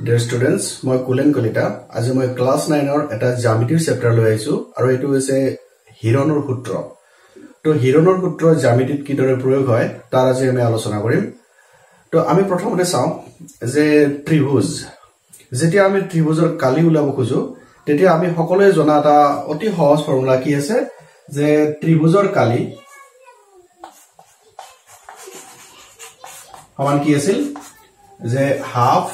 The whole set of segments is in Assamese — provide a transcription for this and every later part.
Dear students, মই কুলেন কলিতা আজি মই ক্লাস 9 ৰ এটা জ্যামিতিৰ চেপ্টাৰ লৈ আইছো আৰু এটো হৈছে হিৰণৰ সূত্ৰ তো হিৰণৰ সূত্ৰ জ্যামিতিত কিদৰে প্ৰয়োগ হয় তাৰ আজি আমি আলোচনা কৰিম তো আমি প্ৰথমতে চাও যে ত্ৰিভুজ যেতিয়া আমি ত্ৰিভুজৰ কালি উলাব খুজো তেতিয়া আমি সকলোৱে জনা এটা অতি সহজ ফৰ্মুলা কি আছে যে ত্ৰিভুজৰ কালি সমান কি আছিল যে হাফ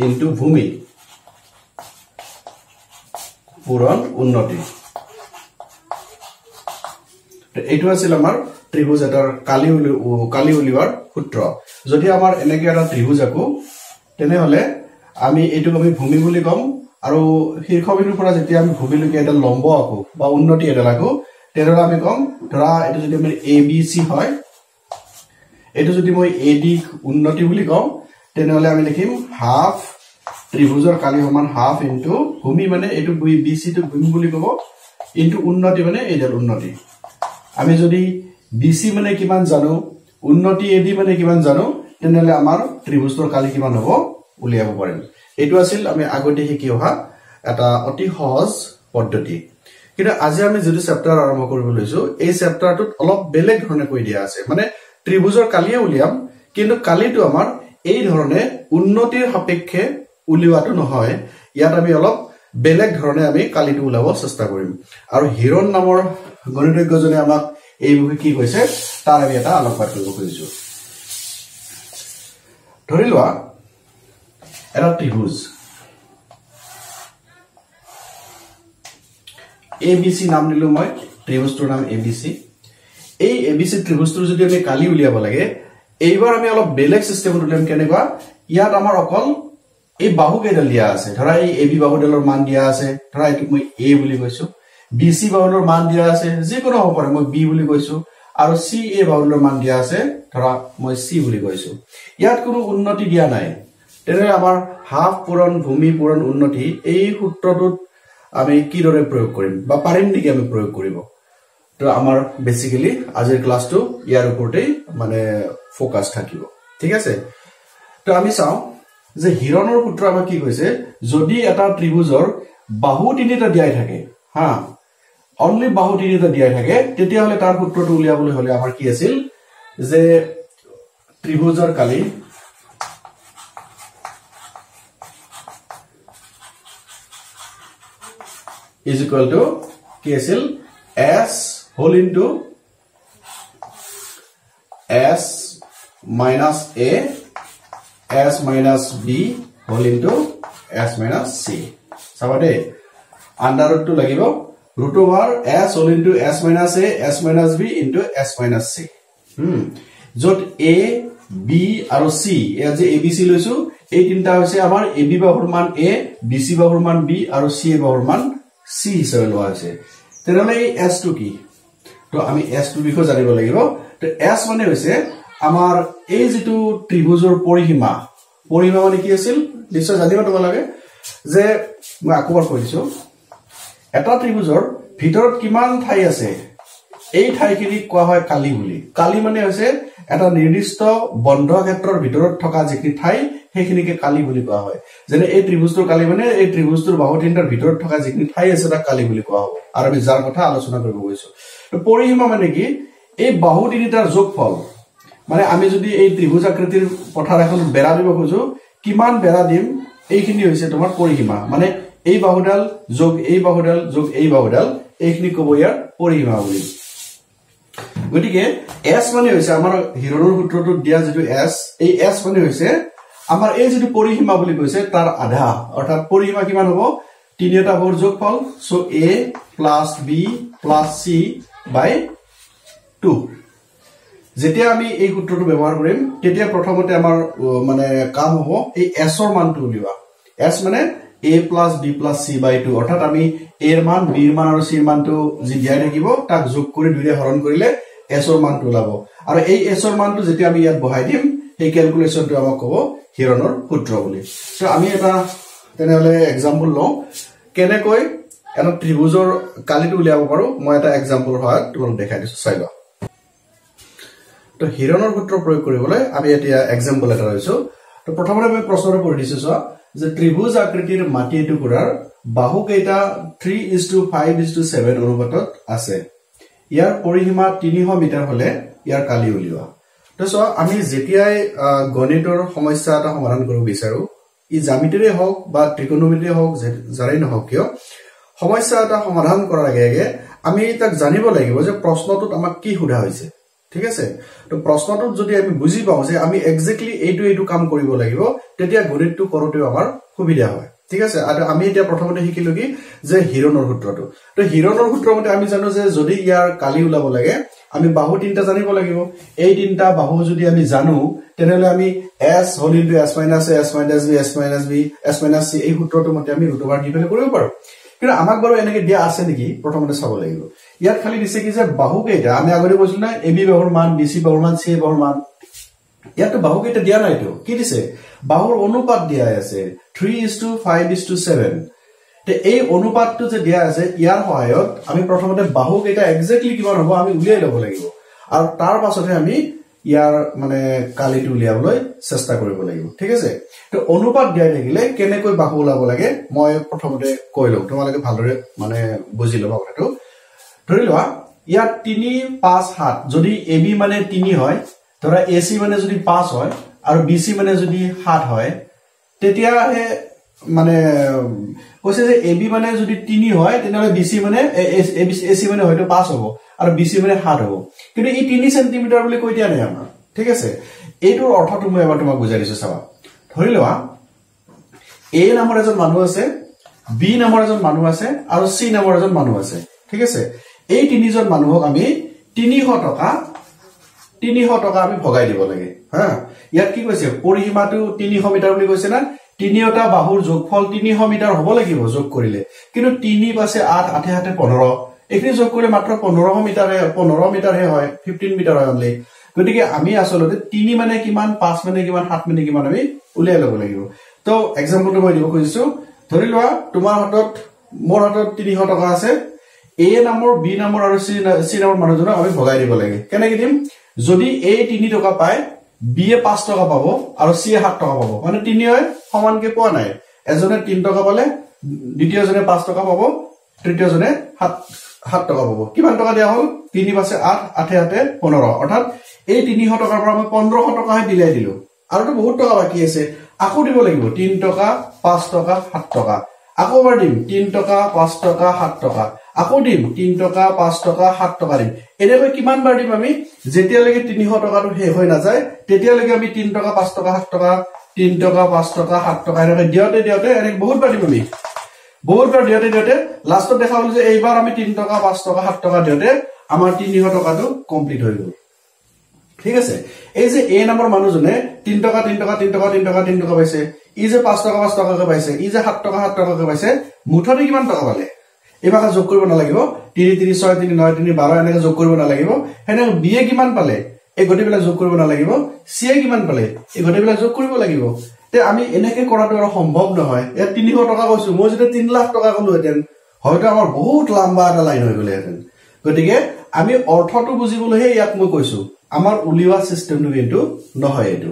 into ভূমি পুৰন উন্নতি এইটো আছিল আমাৰ ত্ৰিভুজ এটাৰ কালি উলিওৱাৰ সূত্ৰ যদি আমাৰ এনেকৈ এটা ত্ৰিভুজ আকো তেনে হলে আমি এইটো আমি ভূমি বুলি কম আৰু শীৰ্ষবিন্দুৰ পৰা যেতিয়া আমি ভূমিলৈকে এটা লম্ব আকো বা উন্নতি এটা লাগো তেনে আমি কম ধৰা এইটো যদি আমি ABC হয় এইটো যদি মই AD উন্নতি বুলি কম তেনে হলে আমি লিখিম হাফ ত্ৰিভুজৰ কালি সমান হাফ ইনটু ভূমি মানে এটো BC টু ভূমি বুলি কব ইনটু উন্নতি মানে এডাল উন্নতি আমি যদি BC মানে কিমান জানো উন্নতি AD মানে কিমান জানো তেনে হলে আমাৰ ত্ৰিভুজৰ কালি কিমান হ'ব উলিয়াব পাৰিম এটো আছিল আমি আগতে শিকি অহা এটা অতি সহজ পদ্ধতি কিন্তু আজি আমি যেটো চেপ্টাৰ আৰম্ভ কৰিব লৈছো এই চেপ্টাৰটোত অলপ বেলেগ ধৰণে কৈ দিয়া আছে মানে ত্ৰিভুজৰ কালিয়ে উলিয়াম কিন্তু কালিটো আমাৰ এই ধৰণে উন্নতিৰ সাপেক্ষে উলিওৱাটো নহয় ইয়াত আমি অলপ বেলেগ ধৰণে আমি কালিটো উলাব চেষ্টা কৰিম আৰু হিৰণ নামৰ গণিতজ্ঞজনে আমাক এই বিষয়ে কি কৈছে তাৰ আমি এটা আলোকপাত কৰিব খুজিছো ধৰি লোৱা এটা ত্ৰিভুজ ABC নাম দিলো মই ত্ৰিভুজটোৰ নাম ABC এই ABC ত্ৰিভুজটোৰ যদি আমি কালি উলিয়াব লাগে এইবাৰ আমি অলপ বেলেগ সিস্টেমত উলিয়াম কেনেকুৱা ইয়াত আমাৰ অকল এই বাহু কেইডাল দিয়া আছে ধৰা এই AB বাহুডালৰ মান দিয়া আছে ধৰা এইটো মই A বুলি কৈছো BC বাহুডালৰ মান দিয়া আছে যে কোনো হ'ব পাৰে মই B বুলি কৈছো আৰু CA বাহুডালৰ মান দিয়া আছে ধৰা মই C বুলি কৈছো ইয়াত কোনো উন্নতি দিয়া নাই তেনে আমাৰ হাফ পূৰণ ভূমি পূৰণ উন্নতি এই সূত্ৰটোত আমি কিদৰে প্ৰয়োগ কৰিম বা পাৰিম নেকি আমি প্ৰয়োগ কৰিব তো আমাৰ বেসিক্যালি আজিৰ ক্লাসটো ইয়াৰ ওপৰতে মানে ফোকাস থাকিব ঠিক আছে তো আমি চাও যে হিৰণৰ সূত্ৰ আমাক কি কৈছে যদি এটা ত্ৰিভুজৰ বাহু তিনিটা দিয়াই থাকে হা অনলি বাহু তিনিটা দিয়াই থাকে তেতিয়া হলে তাৰ সূত্ৰটো উলিয়াবলৈ হলে আমাৰ কি আছিল যে ত্ৰিভুজৰ কালি is equal to কি আছিল s whole into s minus a s minus b whole into s minus c sabade under root to lagibo root over s whole into s minus a s minus b into s minus c jot a b আৰু c এ যে abc লৈছো এই তিনটা হৈছে আমাৰ ab বাহুৰ মান a bc বাহুৰ মান b আৰু c বাহুৰ মান c হিচাপে লোৱা হৈছে তেনলে এই s2 কি তো আমি s2 বিষয় জানিব লাগিব তো s মানে হৈছে আমাৰ এই যেটো ত্ৰিভুজৰ পৰিসীমা মানে কি আছিল নিশ্চয় জানিব তোমালোকে যে মই আকবাৰ কৈছো এটা ত্ৰিভুজৰ ভিতৰত কিমান ঠাই আছে এই ঠাইখিনি কোৱা হয় কালি বুলি কালি মানে হৈছে এটা নিৰ্দিষ্ট বন্ধ ক্ষেত্ৰৰ ভিতৰত থকা যিখিনি ঠাই সেইখিনিকে কালি বুলি কোৱা হয় যেনে এই ত্ৰিভুজটোৰ কালি মানে এই ত্ৰিভুজটোৰ বাহু তিনিটাৰ ভিতৰত থকা যিখিনি ঠাই আছে তাক কালি বুলি কোৱা হ'ব আৰু আমি যাৰ কথা আলোচনা কৰিব গৈছো তো পৰিসীমা মানে কি এই বাহু তিনিটাৰ যোগফল মানে আমি যদি এই ত্ৰিভুজ আকৃতিৰ পথাৰ এখন বেৰা দিব খুজো কিমান বেৰা দিম এইখিনি হৈছে তোমাৰ পৰিসীমা মানে এই বাহুডাল যোগ এই বাহুডাল যোগ এই বাহুডাল এইখিনি কব ইয়াৰ পৰিসীমা বুলি গতিকে s মানে হৈছে আমাৰ হিৰণৰ সূত্ৰটোত দিয়া যেটো s এই s মানে হৈছে আমাৰ এই যেটো পৰিসীমা বুলি কৈছে তাৰ আধা অৰ্থাৎ পৰিসীমা কিমান হ'ব তিনিটা বাহুৰ যোগফল সো a + b + c / 2 যেতিয়া আমি এই সূত্ৰটো ব্যৱহাৰ কৰিম তেতিয়া প্ৰথমতে আমাৰ মানে কাম হ'ব এই s ৰ মানটো উলিওৱা s মানে a + b + c / 2 অৰ্থাৎ আমি a ৰ মান b ৰ মান আৰু c ৰ মানটো যি দিয়াই থাকিব তাক যোগ কৰি দুইৰে হৰণ কৰিলে s ৰ মানটো ওলাব আৰু এই s ৰ মানটো যেতিয়া আমি ইয়াত বহাই দিম এই ক্যালকুলেশনটো আমাক ক'ব হিৰণৰ সূত্ৰ বুলি সো আমি এটা তেনেহলে एग्जांपल লওঁ কেনেকৈ এটা ত্ৰিভুজৰ কালিটো উলিয়াব পাৰো মই এটা एग्जांपल হয় তোমাক দেখাই দিছো চাই লোৱা তো হিৰণৰ সূত্ৰ প্ৰয়োগ কৰিবলৈ আমি এতিয়া एग्जांपल এটা লৈছো তো প্ৰথমতে আমি প্ৰশ্নটো কৰি দিছো যে ত্ৰিভুজ আকৃতিৰ মাটি এটুকুৰাৰ বাহু কেইটা 3:5:7 অনুপাতত আছে ইয়াৰ পৰিসীমা 300 মিটাৰ হলে ইয়াৰ কালি উলিওৱা তো সো আমি যেতিয়াই গণিতৰ সমস্যা এটা সমাধান কৰিব বিচাৰো ই জ্যামিতিৰে হওক বা ত্ৰিকোণমিতিৰে হওক যাৰাই নহওক কিয় সমস্যা এটা সমাধান কৰাৰ আগে আমি তাক জানিব লাগিব যে প্ৰশ্নটোত আমাক কি সোধা হৈছে ঠিক আছে তো প্ৰশ্নটোত যদি আমি বুজি পাওঁ যে আমি এক্স্যাক্টলি এইটো কাম কৰিব লাগিব তেতিয়া গণিতটো কৰোতে আমাৰ সুবিধা হয় ঠিক আছে আৰু আমি এতিয়া প্ৰথমতে শিকিলো কি যে হিৰণৰ সূত্ৰটো তো হিৰণৰ সূত্ৰমতে আমি জানো যে যদি ইয়াৰ কালি উলাব লাগে আমি বাহু তিনটা জানিব লাগিব এই তিনটা বাহু যদি আমি জানো তেনেহলে আমি s whole into s minus a s minus b s minus b s minus c এই সূত্ৰটো মতে আমি √/d ফেলে কৰিব পাৰো কিন্তু আমাক বাৰু এনেকে দিয়া আছে নেকি প্ৰথমতে চাব লাগিব ইয়াত খালি দিছে কি যে বাহু কেইটা আমি আগতে কৈছিল না ab বাহুৰ মান bc বাহুৰ মান c বাহুৰ মান ইয়াত বাহু কেইটা দিয়া নাইতো কি দিছে বাহুৰ অনুপাত দিয়া আছে 3:5:7 তে এই অনুপাতটো যে দিয়া আছে ইয়াৰ সহায়ত আমি প্ৰথমতে বাহু কেইটা এক্স্যাক্টলি কিমান হ'ব আমি উলিয়াই ল'ব লাগিব আৰু তাৰ পাছতহে আমি ইয়াৰ মানে কালিটো উলিয়াবলৈ চেষ্টা কৰিব লাগিব ঠিক আছে তো অনুপাত দিয়া থাকিলে কেনেকৈ বাহু উলাব লাগে মই প্ৰথমতে কৈ লওঁ তোমালোকে ভালদৰে মানে বুজি ল'বা কথাটো ধৰি লোৱা ইয়াত 3 5 7 যদি ab মানে 3 হয় ধৰা ac মানে যদি 5 হয় আৰু bc মানে যদি 7 হয় তেতিয়া হে মানে কৈছে যে ab মানে যদি 3 হয় তেনেহলে bc মানে ac মানে হয়তো 5 হ'ব আৰু bc মানে 7 হ'ব কিন্তু এই 3 সেমি বুলি কৈ দিয়া নাই আমাৰ ঠিক আছে এইটোৰ অৰ্থটো মই এবাৰ তোমাক বুজাই দিছো চাবা ধৰি লোৱা a নামৰ এজন মানুহ আছে b নামৰ এজন মানুহ আছে আৰু c নামৰ এজন মানুহ আছে ঠিক আছে এই তিনিজন মানুহক আমি 300 টকা আমি ভগাই দিব লাগে হা ইয়াত কি কৈছে পৰিসীমাটো 300 মিটাৰ বুলি কৈছে না তিনিটা বাহুৰ যোগফল 300 মিটাৰ হ'ব লাগিব যোগ কৰিলে কিন্তু 3 পাছে 8 8 8 15 এখিনি যোগ কৰিলে মাত্ৰ 15 মিটাৰ হে হয় 15 মিটাৰ হয় অনলি গতিকে আমি আসলতে 3 মানে কিমান 5 মানে কিমান 7 মানে কিমান আমি উলিয়াই ল'ব লাগিব তো এক্সাম্পলটো মই দিব খুজিছো ধৰি লোৱা তোমাৰ হাতত মোৰ হাতত 300 টকা আছে a নামৰ b নামৰ আৰু c নামৰ মানুহজনক আমি ভগাই দিব লাগে কেনেকৈ দিম যদি a 3 টকা পায় b এ 5 টকা পাব আৰু c এ 7 টকা পাব মানে 3 হয় সমানকে পোৱা নাই এজনে 3 টকা পালে দ্বিতীয়জনে 5 টকা পাব তৃতীয়জনে 7 টকা পাব কিমান টকা দিয়া হল 3 পাছে 8 8 8 15 অৰ্থাৎ এই 300 টকাৰ পৰা আমি 1500 টকাহে বিলাই দিলো আৰু তো বহুত টকা বাকি আছে আকৌ দিব লাগিব 3 টকা 5 টকা 7 টকা আকৌ বাৰ দিম 3 টকা 5 টকা 7 টকা আকৌ দিম 3 টকা 5 টকা 7 টকা দিম এনেকৈ কিমান বাৰ দিম আমি যেতিয়ালৈকে 300 টকাটো শেষ হৈ নাযায় তেতিয়ালৈকে আমি 3 টকা 5 টকা 7 টকা 3 টকা 5 টকা 7 টকা এনেকৈ দিওঁতে এনেকৈ বহুত বাৰ দিম আমি বহুত বাৰ দিওঁতে লাষ্টত দেখা হ'ল যে এইবাৰ আমি 3 টকা 5 টকা 7 টকা দিওঁতে আমাৰ 300 টকাটো কমপ্লিট হৈ গ'ল ঠিক আছে এই যে a নামৰ মানুহজনে 3 টকা 3 টকা 3 টকা 3 টকা 3 টকা পাইছে ই যে 5 টকা 5 টকাকে পাইছে ই যে 7 টকা 7 টকাকে পাইছে মুঠতে কিমান টকা পালে এবাৰ যোগ কৰিব নালাগিব 3 3 6 3 9 3 12 এনেকৈ যোগ কৰিব নালাগিব হেনে b এ কিমান পালে এই গটিবিলাক যোগ কৰিব নালাগিব c এ কিমান পালে এই গটিবিলাক যোগ কৰিব লাগিব তে আমি এনেকৈ কৰাটো আৰু সম্ভৱ নহয় এ 300 টকা কৈছো মই যদি 3 লাখ টকা কলো হেতেন হয়তো আমাৰ বহুত লম্বা এটা লাইন হৈ গলে হেতেন গতিকে আমি অৰ্থটো বুজিবলৈহে ইয়াক মই কৈছো আমাৰ উলিওৱা সিস্টেমটো কিন্তু নহয় এটো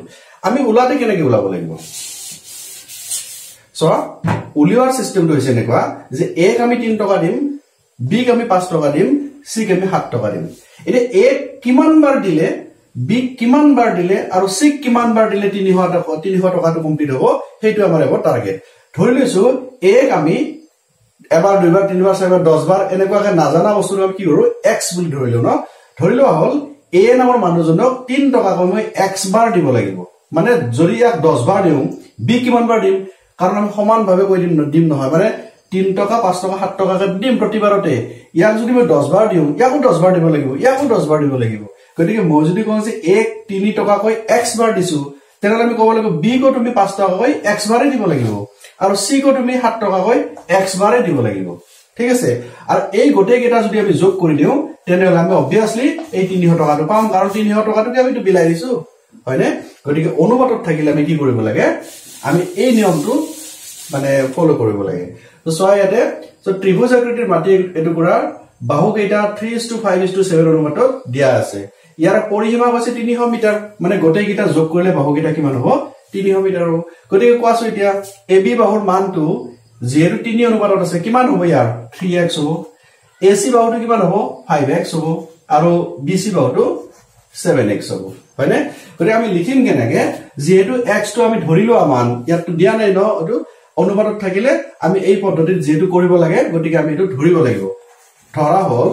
আমি উলাতে কেনেকৈ উলাব লাগিব সো উলিওৱাৰ সিস্টেমটো হৈছে এনেকুৱা যে a ক আমি 3 টকা দিম b ক আমি 5 টকা দিম c ক আমি 7 টকা দিম এতে a কিমান বাৰ দিলে b কিমান বাৰ দিলে আৰু c কিমান বাৰ দিলে 300 টকাটো কমপ্লিট হ'ব হেইটো আমাৰ এবাৰ টাৰ্গেট ধৰি লৈছো a ক আমি এবাৰ দুইবাৰ তিনিবাৰ চাৰিবাৰ 10 বাৰ এনেকুৱাকে নাজানা বস্তুটো আমি কি কৰো x বুলি ধৰিলো ন ধৰিলোৱা হ'ল a নামৰ মানুহজনক 3 টকা কমৈ x বাৰ দিব লাগিব মানে যদি ইয়াক 10 বাৰ দিও b কিমান বাৰ দিম কাৰণ আমি সমানভাৱে কৈ দিম নহয় মানে 3 টকা 5 টকা 7 টকাকে দিম প্ৰতিবাৰতে ইয়াক যদি মই 10 বাৰ দিও ইয়াকো 10 বাৰ দিব লাগিব ইয়াকো 10 বাৰ দিব লাগিব গতিকে মই যদি কওঁ যে 3 টকা কৈ x বাৰ দিছো তেনেহলে আমি ক'ব লাগিব b কো তুমি 5 টকা কৈ x বাৰে দিব লাগিব আৰু c কো তুমি 7 টকা কৈ x বাৰে দিব লাগিব ঠিক আছে আৰু এই গোটেই কেইটা যদি আমি যোগ কৰি দিও তেনেহলে আমি অবিয়াসলি এই 300 টকাটো পাম কাৰণ 300 টকাটোকে আমি তো বিলাই দিছো হয়নে গতিকে অনুপাতত থাকিলে আমি কি কৰিব লাগে আমি এই নিয়মটো মানে ফলো কৰিব লাগে তো সহায়তে তো ত্ৰিভুজ আকৃতিৰ মাটি এটুকুৰাৰ বাহু কেইটা 3:5:7 অনুপাতত দিয়া আছে ইয়াৰ পৰিসীমা আছে 300 মিটাৰ মানে গোটেই কেইটা যোগ কৰিলে বাহু কেইটা কিমান হ'ব 300 মিটাৰ হ'ব গতিকে কোৱাছো এতিয়া AB বাহুৰ মানটো যেহেতু 3 অনুপাতত আছে কিমান হ'ব ইয়াৰ 3x হ'ব AC বাহুটো কিমান হ'ব 5x হ'ব আৰু BC বাহুটো 7x হ'ব হয়নে গতিকে আমি লিখিম কেনেকে যেহেতু x টো আমি ধৰিলো মান ইয়াত দিয়া নাই ন এটো অনুপাতত থাকিলে আমি এই পদ্ধতিত যেহেতু কৰিব লাগে গতিকে আমি এটো ধৰিব লাগিব ধৰা হল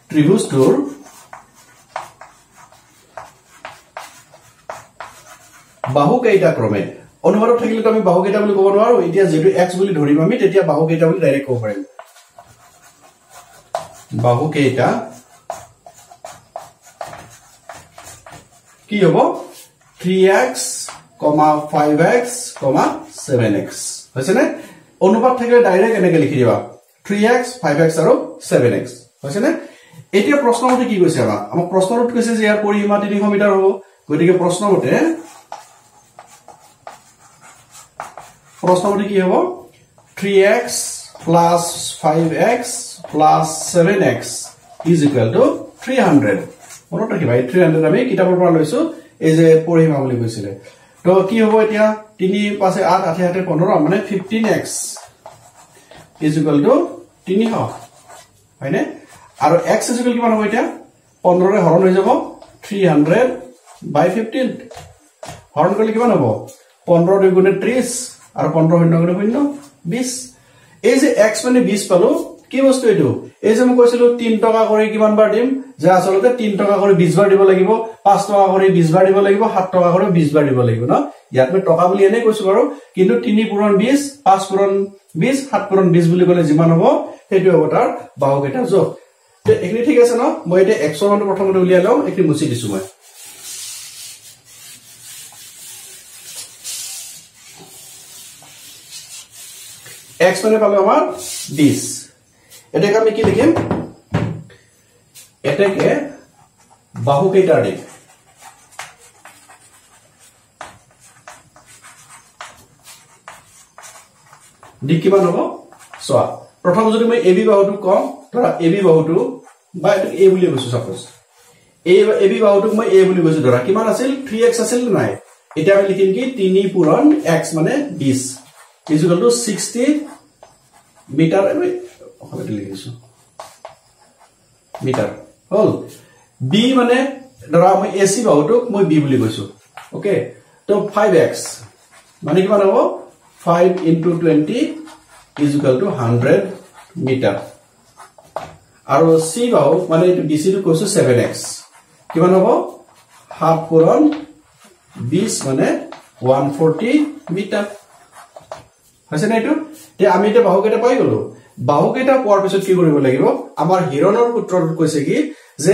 ত্ৰিভুজটোৰ বাহু কেইটা ক্ৰমে অনুপাতত থাকিলে আমি বাহু কেইটা বুলি ক'ব নোৱাৰো এতিয়া যেহেতু x বুলি ধৰিম আমি তেতিয়া বাহু কেইটা বুলি ডাইৰেক্ট ক'ব পাৰিম বাহু কেইটা কি হ'ব 3x, 5x, 7x হৈছে নে অনুপাত থাকিলে ডাইৰেক্ট এনেকৈ লিখি দিবা 3x 5x আৰু 7x হৈছে নে এতিয়া প্ৰশ্নমতে কি কৈছে আমাক প্ৰশ্নত কৈছে যে ইয়াৰ পৰিসীমা 300 মিটাৰ হ'ব গতিকে প্ৰশ্নমতে কি হ'ব 3x plus 5x plus 7x is equal to 300 মনত ৰাখিবা 300 আমি কিতাপৰ পৰা লৈছো এই যে পৰিসীমা বুলি কৈছিলে তো কি হ'ব এতিয়া 3 5 8 8 8 15 মানে 15x is equal to 300 হয়নে আৰু x is equal কিমান হ'ব এতিয়া 15 ৰে হৰণ হৈ যাব 300 by 15 হৰণ কৰিলে কিমান হ'ব 15 2 গুণে 30 আৰু 15 শূন্য গুণে 20 এই যে x মানে 20 পালো কি বস্তু এটো এই যে মই কৈছিলো 3 টকা কৰি কিমান বাৰ দিম যে আসলতে 3 টকা কৰি 20 বাৰ দিব লাগিব 5 টকা কৰি 20 বাৰ দিব লাগিব 7 টকা কৰি 20 বাৰ দিব লাগিব ন ইয়াত মই টকা বুলি এনে কৈছো বাৰু কিন্তু 3 পূৰণ 20 5 পূৰণ 20 7 পূৰণ 20 বুলি ক'লে যিমান হ'ব সেইটো হ'ব তাৰ বাহু কেইটা যোগ তে এখিনি ঠিক আছে ন মই এটা x ৰ মানটো প্ৰথমতে উলিয়াই লওঁ এখিনি মুছি দিছো মই x মানে পালো আমাৰ 20 এটাকে আমি কি লিখিম এটাকে বাহু কেইটা দিম দি কিমান হ'ব সোয়া প্ৰথম যদি মই AB বাহুটো কম ধৰা AB বাহুটো বা এটা A বুলি কৈছো সাপোজ AB বাহুটো মই A বুলি কৈছো ধৰা কিমান আছিল 3x আছিল নাই এটা আমি লিখিম কি 3 পূৰণ x মানে 20 is equal to 60 মিটাৰ আমি হয়তো লিখিছো মিটাৰ হল b মানে ধৰা মই AC বাহুটোক মই b বুলি কৈছো ওকে তো 5x মানে কিমান হ'ব 5 into 20 is equal to 100 metre আৰু c বাহু মানে এটো bc টো কৈছো 7x কিমান হ'ব 7 পূৰণ 20 মানে 140 মিটাৰ হৈছে না এটো তে আমি এটা বাহু কেইটা পাই গলো বাহু কেইটা পোৱাৰ পিছত কি কৰিব লাগিব আমাৰ হিৰণৰ সূত্ৰটো কৈছে কি যে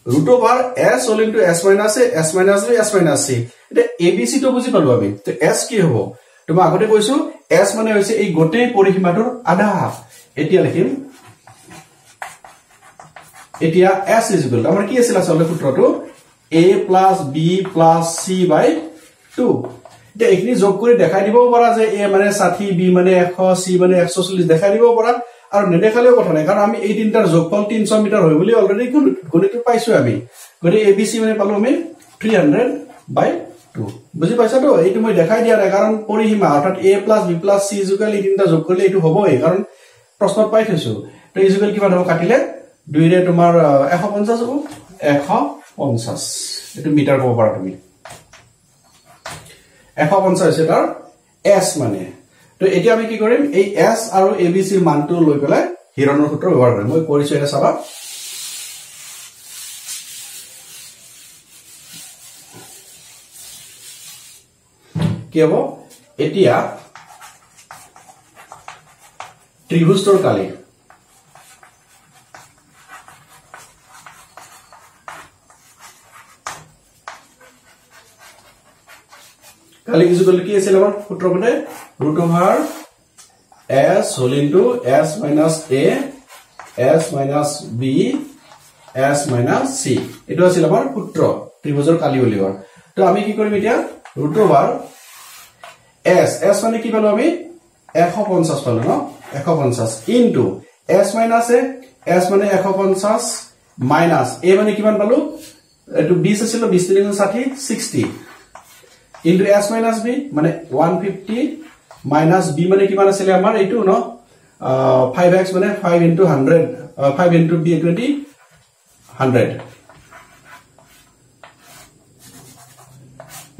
√s all into s minus a s minus b s minus c এটা abc তো বুজি পালো আমি তে s কি হ'ব তুমি আগতে কৈছো s মানে হৈছে এই গোটেই পৰিসীমাটোৰ আধা এতিয়া লিখিম এতিয়া s is equal আমাৰ কি আছিল আসলে সূত্ৰটো a plus b plus c by 2 তে এখিনি যোগ কৰি দেখাই দিব পৰা যে a মানে 60 b মানে 100 c মানে 140 দেখাই দিব পৰা আৰু নেদেখালেও কথা নাই কাৰণ আমি এই তিনটাৰ যোগফল 300 মিটাৰ হয় বুলি অলৰেডি গণিতটো পাইছো আমি গতি abc মানে পালো আমি 300 by 2 বুজি পাইছা তো এইটো মই দেখাই দিয়া নাই কাৰণ পৰিসীমা অৰ্থাৎ a plus b plus c Jogal এই তিনটা যোগ কৰিলে এইটো হ'বই কাৰণ প্ৰশ্নত পাই থৈছো তো এই যোগল কিমান হ'ব কাটিলে 2 ৰে তোমাৰ 150 হ'ব 150 এটো মিটাৰ ক'ব পাৰা তুমি 150 হৈছে তাৰ s মানে তো এতিয়া আমি কি কৰিম এই s আৰু abc ৰ মানটো লৈ পেলাই হিৰণৰ সূত্ৰ ব্যৱহাৰ কৰিম মই কৰিছো এটা চাবা কি হ'ব এতিয়া ত্ৰিভুজটোৰ কালি কালি কিছু কি আছিল আমাৰ সূত্ৰমতে √s whole into s minus a s minus b s minus c এটো আছিল আমাৰ সূত্ৰ ত্ৰিভুজৰ কালি উলিওৱাৰ তো আমি কি কৰিম এতিয়া √s মানে কি পালো আমি 150 পালো ন 150 into s minus a s মানে 150 minus a মানে কিমান পালো এটো 20 আছিল 20 3 60 60 into s minus b মানে 150 minus b মানে কিমান আছিল আমাৰ এইটো ন 5x মানে 5 into 100 5 into b 20 100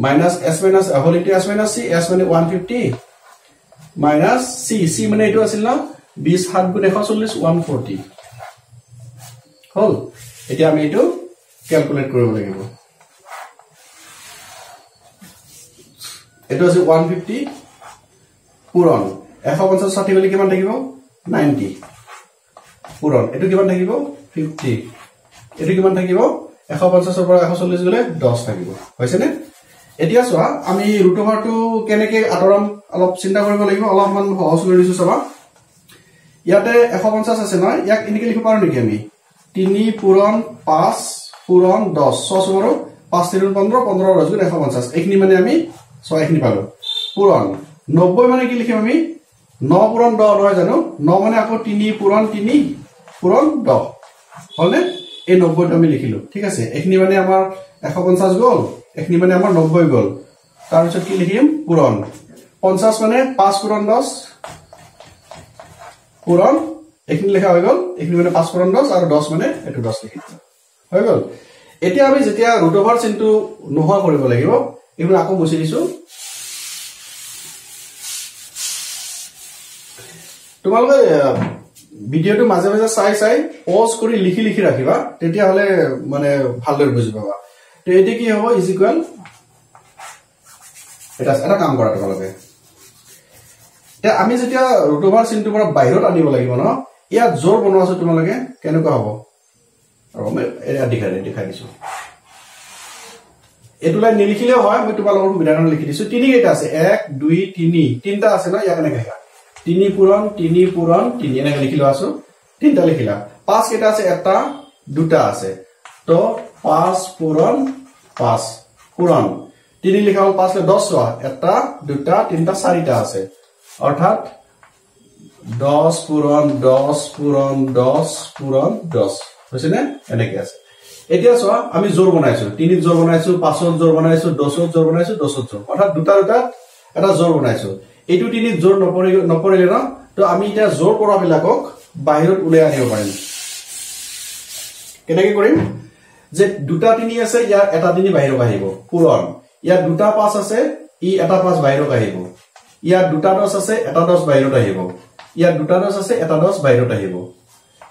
minus s minus whole into s minus c s মানে 150 minus c c মানে এইটো আছিল ন 20 7 গুণ 140 140 হল এতিয়া আমি এইটো ক্যালকুলেট কৰিব লাগিব এটো আছে 150 পূৰণ 150 60 গলি কিমান থাকিব 90 পূৰণ এটো কিমান থাকিব 50 এটো কিমান থাকিব 150 ৰ পৰা 140 গলে 10 থাকিব হৈছে নে এতিয়া সোৱা আমি ৰুট ওভাৰটো কেনেকে আতৰাম অলপ চিন্তা কৰিব লাগিব অলপমান সহজ কৰি দিছো সবা ইয়াতে 150 আছে নহয় ইয়াক এনেকে লিখিব পাৰো নেকি আমি 3 পূৰণ 5 পূৰণ 10 6 বড় 5 3 15 15 10 150 এইখিনি মানে আমি 6 এইখিনি পালো পূৰণ 90 মানে কি লিখিম আমি 9 পূৰণ 10 নহয় জানো 9 মানে আকৌ 3 পূৰণ 3 পূৰণ 10 হলনে এই 90 টো আমি লিখিলো ঠিক আছে এইখিনি মানে আমাৰ 150 গল এইখিনি মানে আমাৰ 90 গল তাৰ পিছত কি লিখিম পূৰণ 50 মানে 5 পূৰণ 10 পূৰণ এইখিনি লেখা হৈ গল এইখিনি মানে 5 পূৰণ 10 আৰু 10 মানে এটো 10 লিখি দিছো হৈ গল এতিয়া আমি যেতিয়া ৰুট ওভাৰ চিনটো নোহোৱা কৰিব লাগিব এইবোৰ আকৌ মুছি দিছো তোমালোকে ভিডিওটো মাজে মাজে চাই পজ কৰি লিখি লিখি ৰাখিবা তেতিয়া হলে মানে ভালদৰে বুজি পাবা তো এটি কি হ'ব ইজ ইকুয়াল এটা কাম কৰা তোমালোকে তে আমি যেতিয়া ৰুট ওভাৰ চিনটো পৰা বাহিৰত আনিব লাগিব ন ইয়াত জোৰ বনোৱা আছে তোমালোকে কেনেকুৱা হ'ব আৰু মই এটা দেখাই দিছো এটুলাই নিলিখিলেও হয় মই তোমালোকৰ সুবিধাৰ লিখি দিছো তিনি কেইটা আছে 1 2 3 তিনটা আছে ন ইয়াক এনেকৈ 3 পূৰণ 3 এনেকৈ লিখিলো আছো তিনটা লিখিলা 5 কেইটা আছে এটা দুটা আছে তো 5 পূৰণ 5 পূৰণ 3 লিখা হল 5 লে 10 হোৱা এটা দুটা তিনটা চাৰিটা আছে অৰ্থাৎ 10 পূৰণ 10 পূৰণ 10 পূৰণ 10 হৈছে নে এনেকৈ আছে এতিয়া সোৱা আমি জোৰ বনাইছো 3 জোৰ বনাইছো 5 জোৰ বনাইছো 10 জোৰ বনাইছো 10 জোৰ অৰ্থাৎ দুটা এটা জোৰ বনাইছো এইটো 3 জোৰ নপৰিলে ন তো আমি এটা জোৰ কৰা বিলাকক বাহিৰত উলাই আনিব পাৰিম কেনেকৈ কৰিম যে দুটা 3 আছে ইয়াৰ এটা 3 বাহিৰত আহিব পূৰণ ইয়াৰ দুটা 5 আছে ই এটা 5 বাহিৰত আহিব ইয়াৰ দুটা 10 আছে এটা 10 বাহিৰত আহিব ইয়াৰ দুটা 10 আছে এটা 10 বাহিৰত আহিব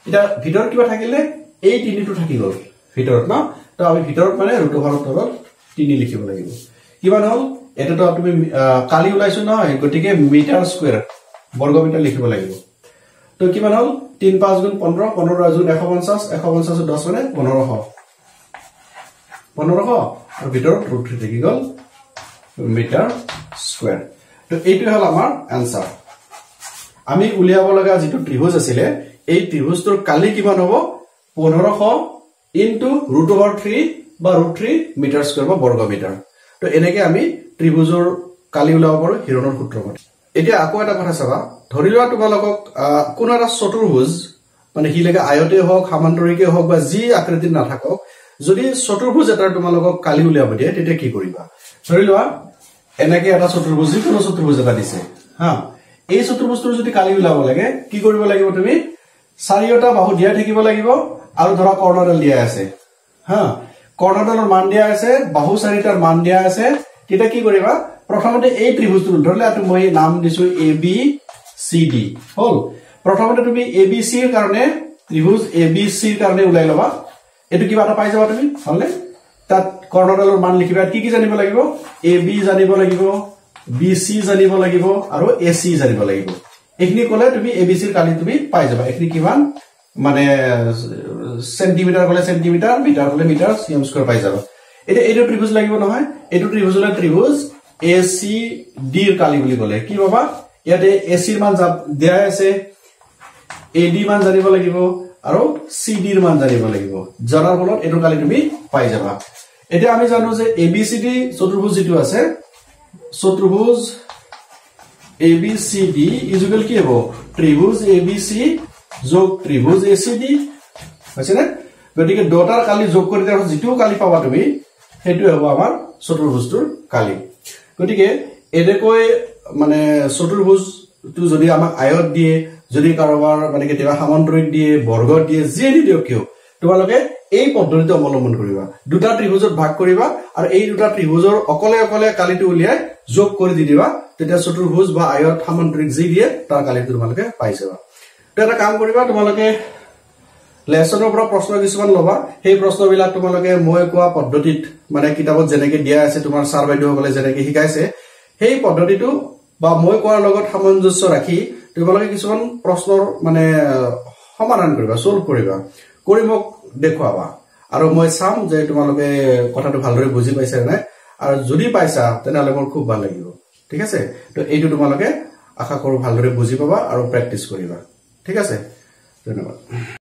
এটা ভিতৰত কিবা থাকিলে এই 3টো থাকি গল ভিতৰত ন তো আমি ভিতৰত মানে ৰুট ওভাৰৰ তলত 3 লিখিব লাগিব কিমান হল এটা তো তুমি কালি উলাইছো নহয় গটিকে মিটাৰ স্কয়াৰ বৰ্গ মিটাৰ লিখিব লাগিব তো কিমান হল 3 5 গুণ 15 15 গুণ 150 150 10 মানে 1500 আৰু ভিতৰত ৰুট 3 থাকি গল মিটাৰ স্কয়াৰ তো এইটো হল আমাৰ আনসাৰ আমি উলিয়াব লগা যেটো ত্ৰিভুজ আছিল এই ত্ৰিভুজটোৰ কালি কিমান হ'ব 1500 into root over 3 বা root 3 meter square বা বর্গ মিটার তো এনেকে আমি ত্ৰিভুজৰ কালি উলাব পাৰো হিৰণৰ সূত্ৰ মতে এতিয়া আকৌ এটা কথা চাবা ধৰি লোৱা তোমালোকক কোন এটা চতুৰ্ভুজ মানে কি লাগে আয়তে হোক সমান্তৰিকে হোক বা যি আকৃতিৰ নাথাকক যদি চতুৰ্ভুজ এটা তোমালোকক কালি উলিয়াব দিয়ে তেতিয়া কি কৰিবা ধৰি লোৱা এনেকে এটা চতুৰ্ভুজ কোনো চতুৰ্ভুজ এটা দিছে হা এই চতুৰ্ভুজটো যদি কালি উলাব লাগে কি কৰিব লাগিব তুমি চাৰিটা বাহু দিয়া থাকিব লাগিব আৰু ধৰা কৰ্ণডাল দিয়া আছে হা কৰ্ণডালৰ মান দিয়া আছে বাহু চাৰিটাৰ মান দিয়া আছে তেতিয়া কি কৰিবা প্ৰথমতে এই ত্ৰিভুজটো ধৰলে আটো মই নাম দিছো ABCD হল প্ৰথমতে তুমি ABC ৰ কাৰণে ত্ৰিভুজ ABC ৰ কাৰণে উলাই লবা এটো কিবা এটা পাই যাবা তুমি হলনে তাত কৰ্ণডালৰ মান লিখিবা কি জানিব লাগিব AB জানিব লাগিব BC জানিব লাগিব আৰু AC জানিব লাগিব এইখিনি কলে তুমি ABC ৰ কালি তুমি পাই যাবা এইখিনি কিমান মানে সেন্টিমিটার কলে সেন্টিমিটার মিটার কলে মিটার সিএম স্কয়ার পাই যাব এটা এইটো ত্রিভুজ লাগিব নহয় এইটো ত্রিভুজলে ত্রিভুজ ACD ৰ কালি বুলি কলে কি বাবা ইয়াতে AC ৰ মান দিয়া আছে AD মান জানিব লাগিব আৰু CD ৰ মান জানিব লাগিব জানাৰ ফলত এইটো কালি তুমি পাই যাবা এটা আমি জানো যে ABCD চতুৰ্ভুজ যেটো আছে চতুৰ্ভুজ ABCD ইকুয়াল কি হ'ব ত্ৰিভুজ ABC যোগ ত্ৰিভুজ ACD হৈছে নে গতিকে দুটাৰ কালি যোগ কৰি তাৰ যেটো কালি পাবা তুমি হেতু হ'ব আমাৰ চতুৰ্ভুজটোৰ কালি গতিকে এদেকৈ মানে চতুৰ্ভুজটো যদি আমাক আয়ত দিয়ে যদি কাৰোবাৰ মানে কেতিয়াবা সামান্তৰিক দিয়ে বৰ্গত দিয়ে যি দিও কিয় তোমালোকে এই পদ্ধতিটো অৱলম্বন কৰিবা দুটা ত্ৰিভুজত ভাগ কৰিবা আৰু এই দুটা ত্ৰিভুজৰ অকলে অকলে কালিটো উলিয়াই যোগ কৰি দি দিবা তেতিয়া চতুৰ্ভুজ বা আয়ত সামান্তৰিক যি দিয়ে তাৰ কালিটো তোমালোকে পাই যাবা তো এটা কাম কৰিবা তোমালোকে লেসনৰ পৰা প্ৰশ্ন কিছুমান লবা সেই প্ৰশ্নবিলাক তোমালোকে মই কোৱা পদ্ধতিত মানে কিতাপত যেনেকৈ দিয়া আছে তোমাৰ ছাৰ বাইদেউসকলে যেনেকৈ শিকাইছে সেই পদ্ধতিটো বা মই কোৱাৰ লগত সামঞ্জস্য ৰাখি তোমালোকে কিছুমান প্ৰশ্নৰ মানে সমাধান কৰিবা সলভ কৰিবা কৰি মোক দেখুৱাবা আৰু মই চাম যে তোমালোকে কথাটো ভালদৰে বুজি পাইছা নে আৰু যদি পাইছা তেনেহলে মোৰ খুব ভাল লাগিব ঠিক আছে তো এইটো তোমালোকে আশা কৰো ভালদৰে বুজি পাবা আৰু প্ৰেক্টিছ কৰিবা ঠিক আছে ধন্যবাদ